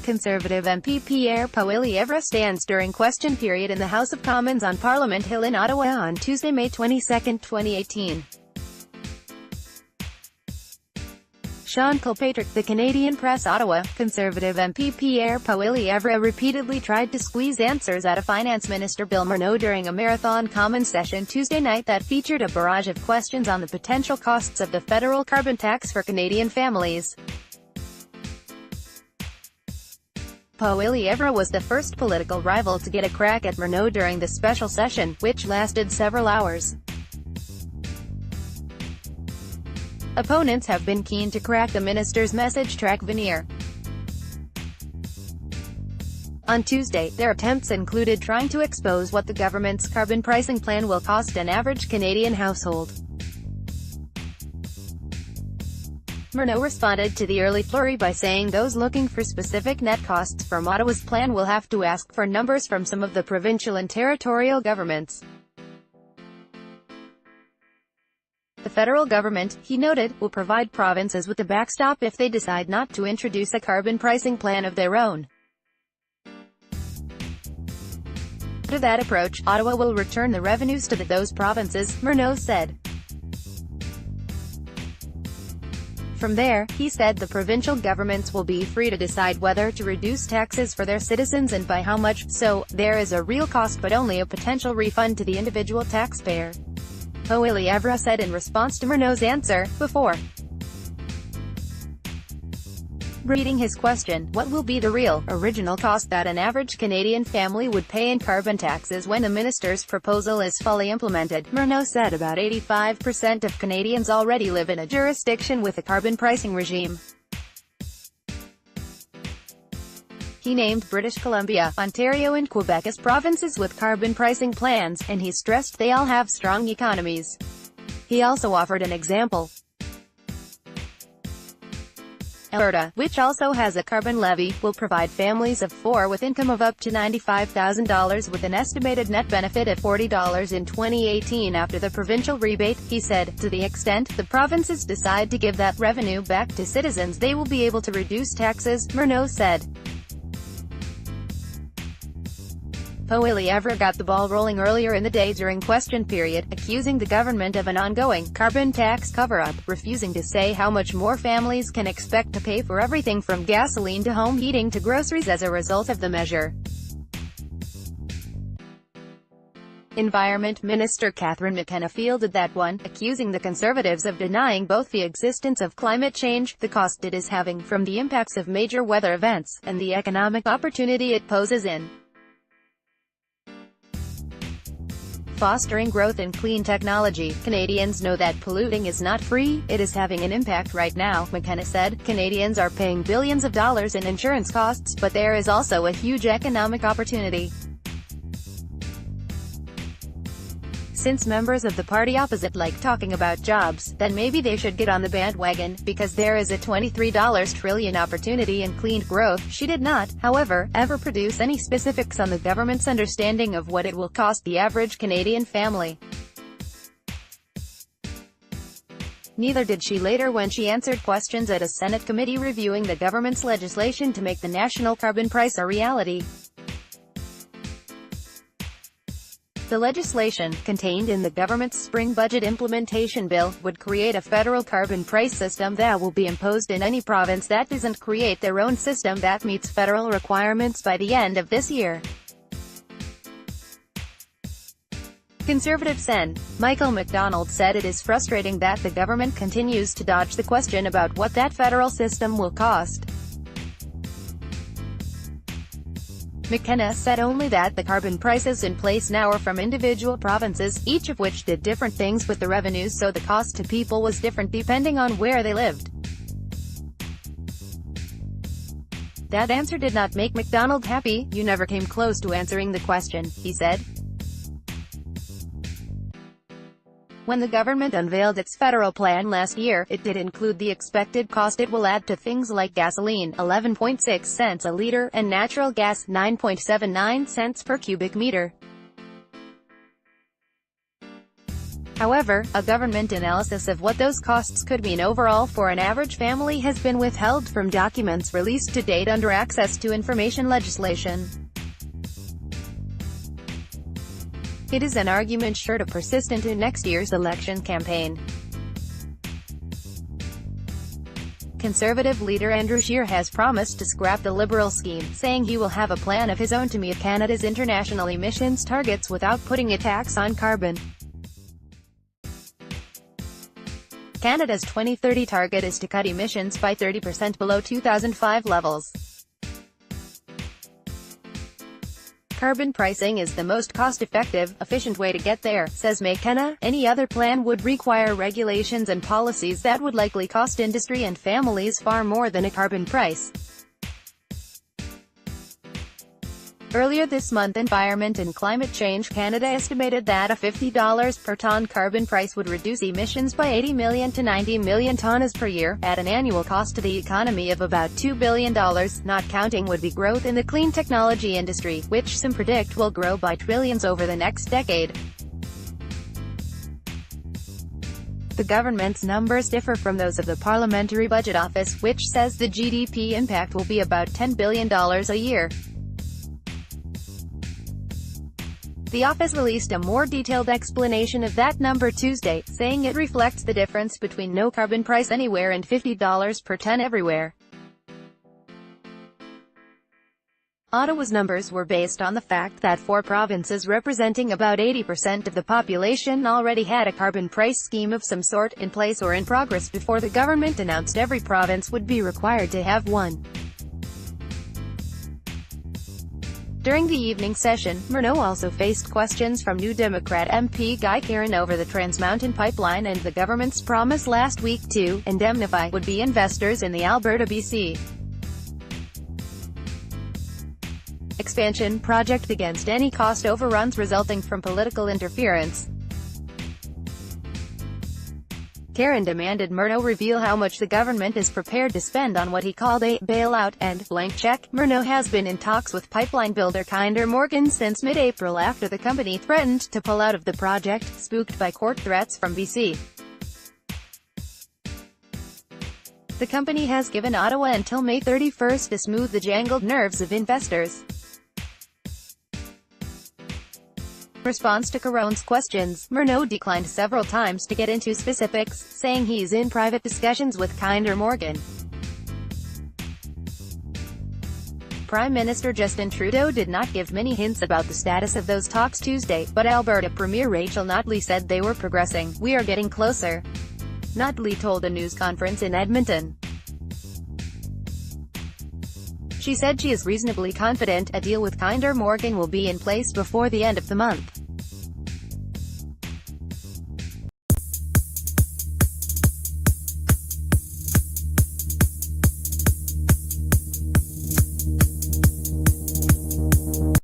Conservative MP Pierre Poilievre stands during question period in the House of Commons on Parliament Hill in Ottawa on Tuesday, May 22, 2018. Sean Kilpatrick, the Canadian Press Ottawa, Conservative MP Pierre Poilievre repeatedly tried to squeeze answers out of Finance Minister Bill Morneau during a marathon Commons session Tuesday night that featured a barrage of questions on the potential costs of the federal carbon tax for Canadian families. Poilievre was the first political rival to get a crack at Morneau during the special session, which lasted several hours. Opponents have been keen to crack the minister's message track veneer. On Tuesday, their attempts included trying to expose what the government's carbon pricing plan will cost an average Canadian household. Morneau responded to the early flurry by saying those looking for specific net costs from Ottawa's plan will have to ask for numbers from some of the provincial and territorial governments. The federal government, he noted, will provide provinces with a backstop if they decide not to introduce a carbon pricing plan of their own. To that approach, Ottawa will return the revenues to those provinces, Morneau said. From there, he said the provincial governments will be free to decide whether to reduce taxes for their citizens and by how much, so, there is a real cost but only a potential refund to the individual taxpayer. Poilievre said in response to Morneau's answer, before reading his question, what will be the real, original cost that an average Canadian family would pay in carbon taxes when the minister's proposal is fully implemented? Morneau said about 85% of Canadians already live in a jurisdiction with a carbon pricing regime. He named British Columbia, Ontario and Quebec as provinces with carbon pricing plans, and he stressed they all have strong economies. He also offered an example. Alberta, which also has a carbon levy, will provide families of four with income of up to $95,000 with an estimated net benefit of $40 in 2018 after the provincial rebate, he said. To the extent the provinces decide to give that revenue back to citizens, they will be able to reduce taxes, Morneau said. Poilievre got the ball rolling earlier in the day during question period, accusing the government of an ongoing carbon tax cover-up, refusing to say how much more families can expect to pay for everything from gasoline to home heating to groceries as a result of the measure. Environment Minister Catherine McKenna fielded that one, accusing the Conservatives of denying both the existence of climate change, the cost it is having from the impacts of major weather events, and the economic opportunity it poses in fostering growth in clean technology. Canadians know that polluting is not free, it is having an impact right now, McKenna said. Canadians are paying billions of dollars in insurance costs, but there is also a huge economic opportunity. Since members of the party opposite like talking about jobs, then maybe they should get on the bandwagon, because there is a $23 trillion opportunity in clean growth. She did not, however, ever produce any specifics on the government's understanding of what it will cost the average Canadian family. Neither did she later when she answered questions at a Senate committee reviewing the government's legislation to make the national carbon price a reality. The legislation, contained in the government's spring budget implementation bill, would create a federal carbon price system that will be imposed in any province that doesn't create their own system that meets federal requirements by the end of this year. Conservative Sen. Michael MacDonald said it is frustrating that the government continues to dodge the question about what that federal system will cost. McKenna said only that the carbon prices in place now are from individual provinces, each of which did different things with the revenues, so the cost to people was different depending on where they lived. That answer did not make MacDonald happy. You never came close to answering the question, he said. When the government unveiled its federal plan last year, it did include the expected cost it will add to things like gasoline, 11.6 cents a liter, and natural gas, 9.79 cents per cubic meter. However, a government analysis of what those costs could mean overall for an average family has been withheld from documents released to date under access to information legislation. It is an argument sure to persist into next year's election campaign. Conservative leader Andrew Scheer has promised to scrap the Liberal scheme, saying he will have a plan of his own to meet Canada's international emissions targets without putting a tax on carbon. Canada's 2030 target is to cut emissions by 30% below 2005 levels. Carbon pricing is the most cost-effective, efficient way to get there, says McKenna. Any other plan would require regulations and policies that would likely cost industry and families far more than a carbon price. Earlier this month, Environment and Climate Change Canada estimated that a $50 per ton carbon price would reduce emissions by 80 million to 90 million tonnes per year, at an annual cost to the economy of about $2 billion, not counting would-be growth in the clean technology industry, which some predict will grow by trillions over the next decade. The government's numbers differ from those of the Parliamentary Budget Office, which says the GDP impact will be about $10 billion a year. The office released a more detailed explanation of that number Tuesday, saying it reflects the difference between no carbon price anywhere and $50 per ton everywhere. Ottawa's numbers were based on the fact that 4 provinces representing about 80% of the population already had a carbon price scheme of some sort in place or in progress before the government announced every province would be required to have one. During the evening session, Morneau also faced questions from New Democrat MP Guy Caron over the Trans Mountain pipeline and the government's promise last week to indemnify would-be investors in the Alberta-BC expansion project against any cost overruns resulting from political interference. Caron demanded Morneau reveal how much the government is prepared to spend on what he called a bailout and blank check. Morneau has been in talks with pipeline builder Kinder Morgan since mid-April after the company threatened to pull out of the project, spooked by court threats from BC. The company has given Ottawa until May 31st to smooth the jangled nerves of investors. In response to Caron's questions, Morneau declined several times to get into specifics, saying he's in private discussions with Kinder Morgan. Prime Minister Justin Trudeau did not give many hints about the status of those talks Tuesday, but Alberta Premier Rachel Notley said they were progressing. "We are getting closer," Notley told a news conference in Edmonton. She said she is reasonably confident a deal with Kinder Morgan will be in place before the end of the month.